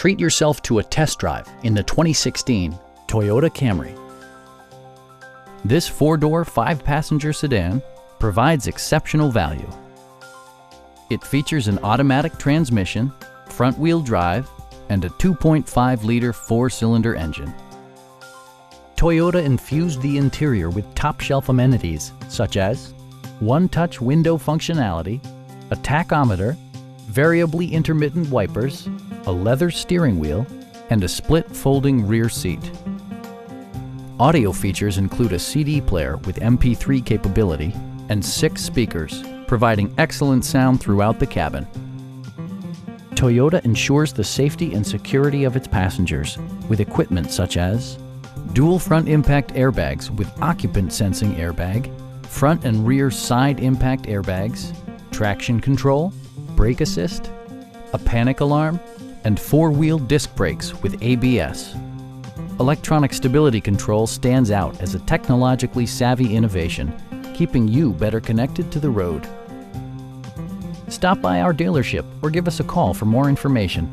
Treat yourself to a test drive in the 2016 Toyota Camry. This four-door, five-passenger sedan provides exceptional value. It features an automatic transmission, front-wheel drive, and a 2.5-liter four-cylinder engine. Toyota infused the interior with top-shelf amenities such as one-touch window functionality, a tachometer, variably intermittent wipers, a leather steering wheel, and a split folding rear seat. Audio features include a CD player with MP3 capability and 6 speakers, providing excellent sound throughout the cabin. Toyota ensures the safety and security of its passengers with equipment such as dual front impact airbags with occupant sensing airbag, front and rear side impact airbags, traction control, brake assist, a panic alarm, and four-wheel disc brakes with ABS. Electronic stability control stands out as a technologically savvy innovation, keeping you better connected to the road. Stop by our dealership or give us a call for more information.